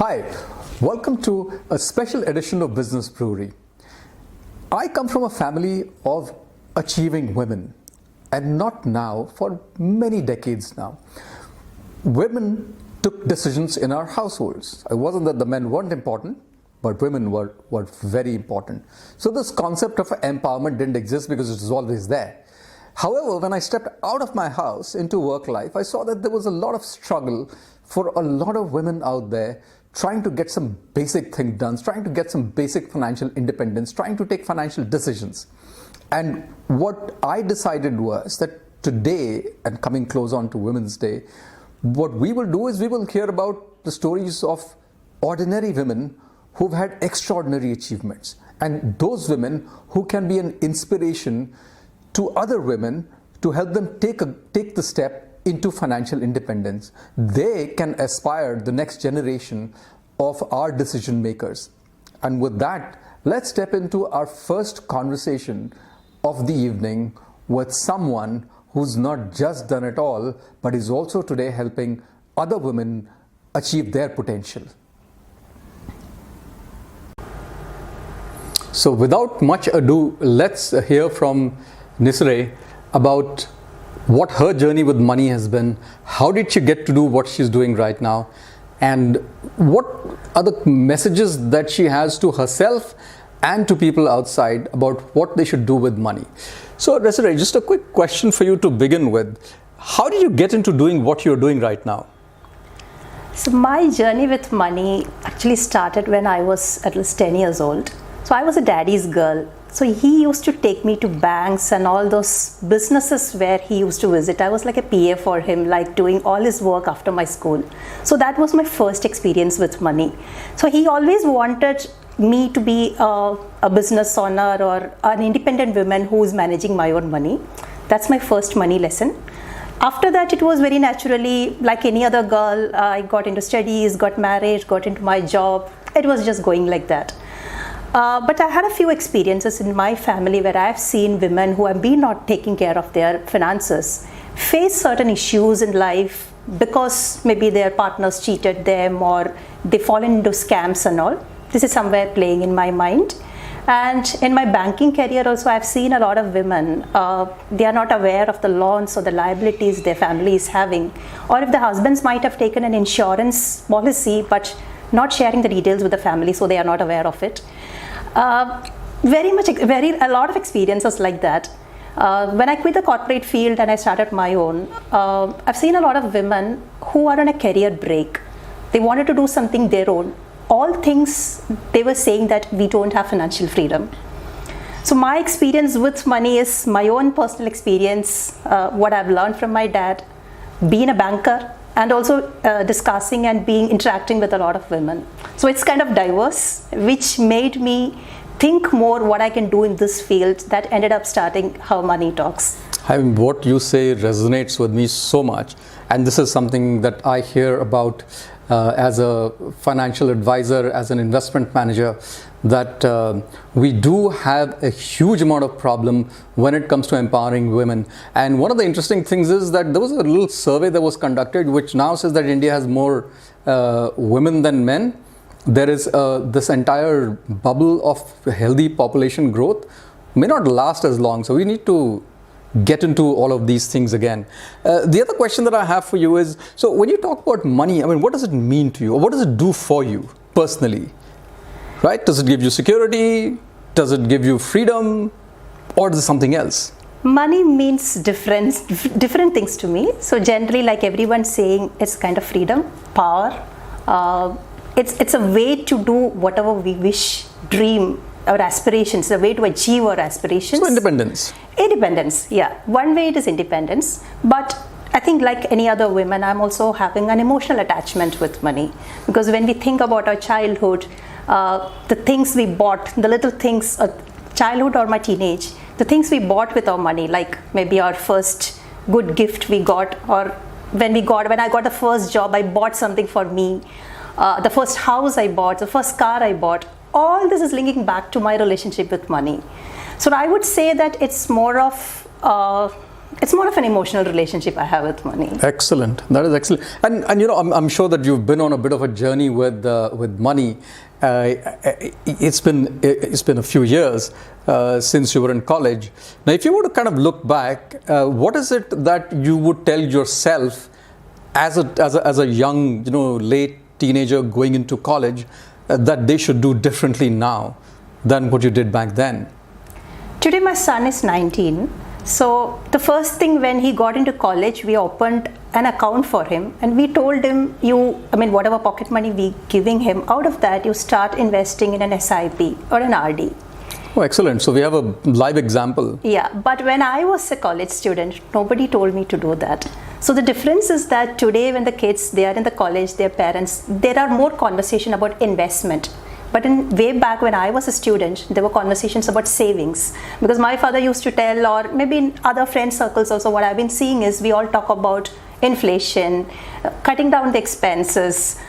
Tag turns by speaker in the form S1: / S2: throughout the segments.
S1: Hi, welcome to a special edition of Business Brewery. I come from a family of achieving women, and not now, for many decades now. Women took decisions in our households. It wasn't that the men weren't important, but women were very important. So this concept of empowerment didn't exist because it was always there. However, when I stepped out of my house into work life, I saw that there was a lot of struggle for a lot of women out there trying to get some basic things done, trying to get some basic financial independence, trying to take financial decisions. And what I decided was that today, and coming close on to Women's Day, what we will do is we will hear about the stories of ordinary women who've had extraordinary achievements, and those women who can be an inspiration to other women to help them take the step into financial independence. They can aspire the next generation of our decision makers. And with that, let's step into our first conversation of the evening with someone who's not just done it all, but is also today helping other women achieve their potential. So without much ado, let's hear from Nisary about what her journey with money has been, how did she get to do what she's doing right now, and what are the messages that she has to herself and to people outside about what they should do with money. So Nisary, just a quick question for you to begin with. How did you get into doing what you're doing right now?
S2: So my journey with money actually started when I was at least 10 years old. So I was a daddy's girl. So he used to take me to banks and all those businesses where he used to visit. I was like a PA for him, like doing all his work after my school. So that was my first experience with money. So he always wanted me to be a business owner or an independent woman who is managing my own money. That's my first money lesson. After that, it was very naturally like any other girl. I got into studies, got married, got into my job. It was just going like that. But I had a few experiences in my family where I've seen women who have been not taking care of their finances face certain issues in life because maybe their partners cheated them or they fall into scams and all. This is somewhere playing in my mind. And in my banking career also, I've seen a lot of women, they are not aware of the loans or the liabilities their family is having, or if the husbands might have taken an insurance policy but not sharing the details with the family, so they are not aware of it. A lot of experiences like that. When I quit the corporate field and I started my own, I've seen a lot of women who are on a career break. They wanted to do something their own. All things they were saying that we don't have financial freedom. So my experience with money is my own personal experience, what I've learned from my dad, being a banker, and also discussing and interacting with a lot of women. So it's kind of diverse, which made me think more what I can do in this field. That ended up starting How Money Talks.
S1: I mean, what you say resonates with me so much, and this is something that I hear about as a financial advisor, as an investment manager, that we do have a huge amount of problem when it comes to empowering women. And one of the interesting things is that there was a little survey that was conducted which now says that India has more women than men. There is this entire bubble of healthy population growth may not last as long, so we need to get into all of these things again. The other question that I have for you is, so when you talk about money, I mean, what does it mean to you, or what does it do for you personally? Right? Does it give you security? Does it give you freedom? Or is it something else?
S2: Money means different things to me. So generally, like everyone's saying, it's kind of freedom, power. It's a way to do whatever we wish, dream, our aspirations, a way to achieve our aspirations.
S1: So independence.
S2: Independence, yeah. One way it is independence, but I think like any other women, I'm also having an emotional attachment with money, because when we think about our childhood, the things we bought, the little things, childhood or my teenage, the things we bought with our money, like maybe our first good gift we got, or when I got the first job, I bought something for me, the first house I bought, the first car I bought, all this is linking back to my relationship with money. So I would say that it's more of It's more of an emotional relationship I have with money.
S1: Excellent. That is excellent. And you know, I'm sure that you've been on a bit of a journey with money. It's been a few years since you were in college. Now, if you were to kind of look back, what is it that you would tell yourself as a young, you know, late teenager going into college that they should do differently now than what you did back then?
S2: Today my son is 19. So the first thing when he got into college, we opened an account for him and we told him, whatever pocket money we giving him, out of that you start investing in an SIP or an RD.
S1: Oh, excellent. So we have a live example.
S2: Yeah, but when I was a college student, nobody told me to do that. So the difference is that today when the kids, they are in the college, their parents, there are more conversation about investment. But way back when I was a student, there were conversations about savings. Because my father used to tell, or maybe in other friend circles also, what I've been seeing is we all talk about inflation, cutting down the expenses.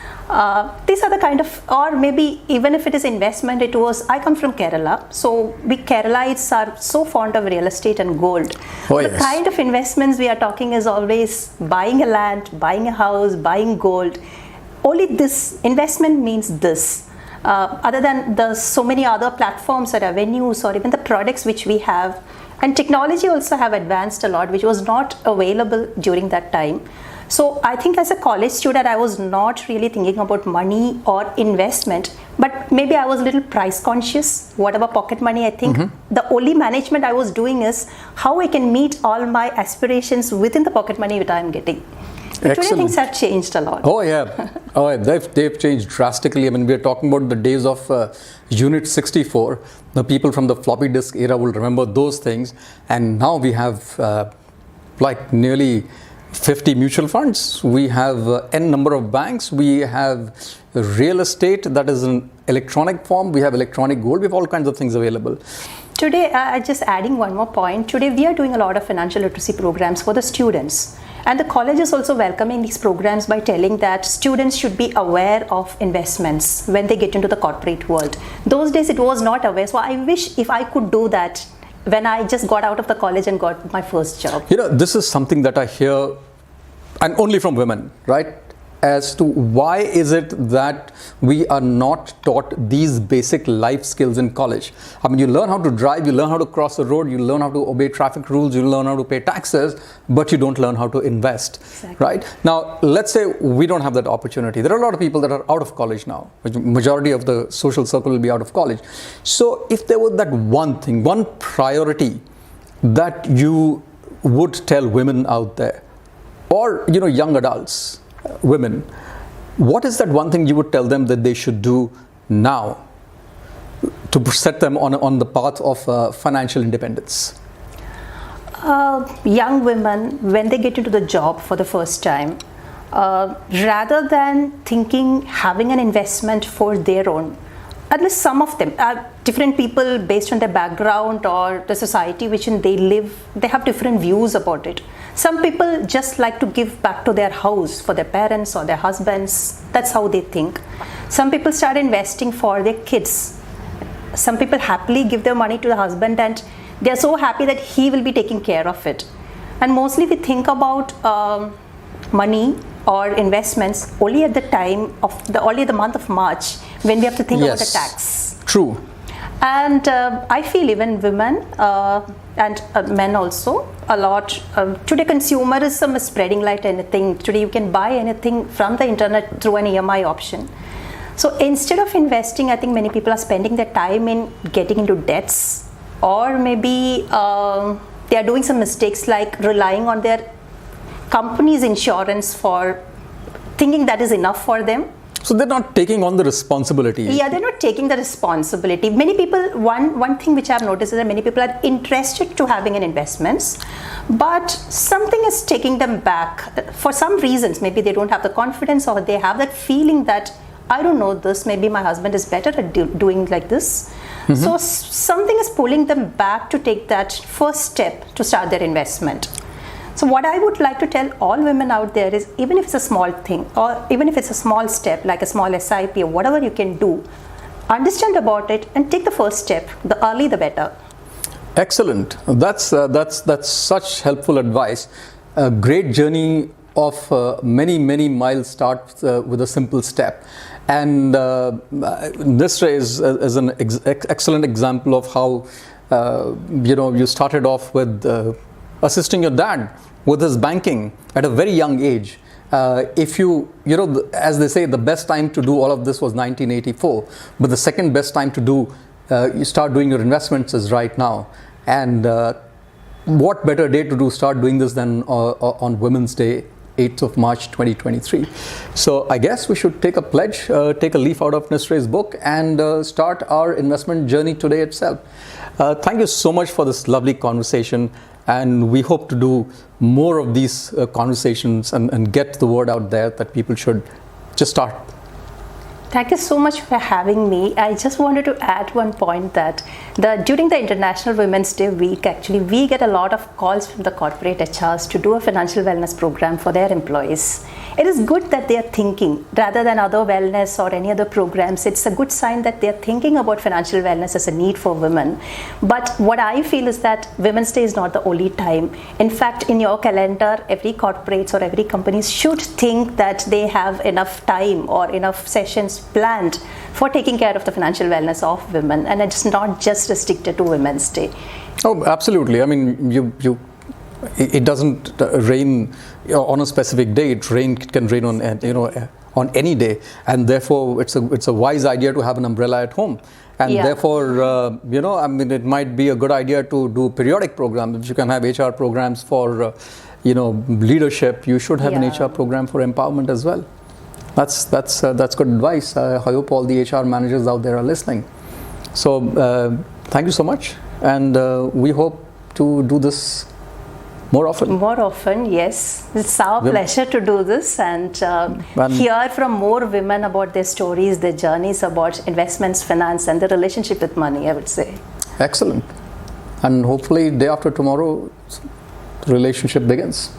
S2: These are the kind of, or maybe even if it is investment, I come from Kerala. So we Keralites are so fond of real estate and gold.
S1: Oh,
S2: the
S1: yes.
S2: kind of investments we are talking is always buying a land, buying a house, buying gold. Only this investment means this. Other than the so many other platforms or avenues or even the products which we have, and technology also have advanced a lot, which was not available during that time. So I think as a college student, I was not really thinking about money or investment, but maybe I was a little price conscious. Whatever pocket money, I think the only management I was doing is how I can meet all my aspirations within the pocket money that I'm getting. Today things have changed a lot.
S1: Oh yeah, they've changed drastically. I mean, we're talking about the days of Unit 64. The people from the floppy disk era will remember those things. And now we have like nearly 50 mutual funds. We have n number of banks. We have real estate that is in electronic form. We have electronic gold. We have all kinds of things available.
S2: Today, just adding one more point. Today, we are doing a lot of financial literacy programs for the students. And the college is also welcoming these programs by telling that students should be aware of investments when they get into the corporate world. Those days it was not aware. So I wish if I could do that when I just got out of the college and got my first job.
S1: You know, this is something that I hear, and only from women, right? As to why is it that we are not taught these basic life skills in college? I mean, you learn how to drive, you learn how to cross the road, you learn how to obey traffic rules, you learn how to pay taxes, but you don't learn how to invest,
S2: exactly.
S1: Right? Now, let's say we don't have that opportunity. There are a lot of people that are out of college now. Majority of the social circle will be out of college. So if there was that one thing, one priority that you would tell women out there, or, you know, young adults, women, what is that one thing you would tell them that they should do now to set them on the path of financial independence?
S2: Young women, when they get into the job for the first time, rather than thinking having an investment for their own, at least some of them, different people based on their background or the society which in they live, they have different views about it. Some people just like to give back to their house for their parents or their husbands. That's how they think. Some people start investing for their kids. Some people happily give their money to the husband and they're so happy that he will be taking care of it. And mostly we think about money or investments only at the time of only the month of March when we have to think about the tax.
S1: True.
S2: And I feel even women and men also a lot. Today consumerism is spreading like anything. Today you can buy anything from the internet through an EMI option. So instead of investing, I think many people are spending their time in getting into debts, or maybe they are doing some mistakes like relying on their company's insurance for thinking that is enough for them.
S1: So they're not taking on the responsibility.
S2: Yeah, they're not taking the responsibility. Many people, one thing which I've noticed is that many people are interested to having an investments, but something is taking them back for some reasons. Maybe they don't have the confidence, or they have that feeling that I don't know this, maybe my husband is better at doing like this. So something is pulling them back to take that first step to start their investment. So what I would like to tell all women out there is, even if it's a small thing, or even if it's a small step like a small SIP or whatever you can do, understand about it and take the first step. The early the better.
S1: Excellent. That's such helpful advice. A great journey of many miles starts with a simple step, and Nisary is an excellent example of how you started off with assisting your dad with his banking at a very young age. If as they say, the best time to do all of this was 1984, but the second best time to you start doing your investments is right now. And what better day to start doing this than on Women's Day, 8th of March 2023. So I guess we should take a pledge, take a leaf out of Nisary's book, and start our investment journey today itself. Thank you so much for this lovely conversation, and we hope to do more of these conversations and get the word out there that people should just start.
S2: Thank you so much for having me. I just wanted to add one point that during the International Women's Day week, actually, we get a lot of calls from the corporate HRs to do a financial wellness program for their employees. It is good that they are thinking rather than other wellness or any other programs. It's a good sign that they are thinking about financial wellness as a need for women. But what I feel is that Women's Day is not the only time. In fact, in your calendar, every corporate or every company should think that they have enough time or enough sessions planned for taking care of the financial wellness of women, and it's not just restricted to Women's Day.
S1: Oh, absolutely. I mean, it doesn't rain on a specific day. It can rain on any day, and therefore it's a wise idea to have an umbrella at home. And therefore, it might be a good idea to do periodic programs. If you can have HR programs for leadership, you should have an HR program for empowerment as well. That's good advice. I hope all the HR managers out there are listening. So thank you so much, and we hope to do this more often.
S2: More often, yes. It's our pleasure to do this and hear from more women about their stories, their journeys about investments, finance, and their relationship with money, I would say.
S1: Excellent. And hopefully day after tomorrow, the relationship begins.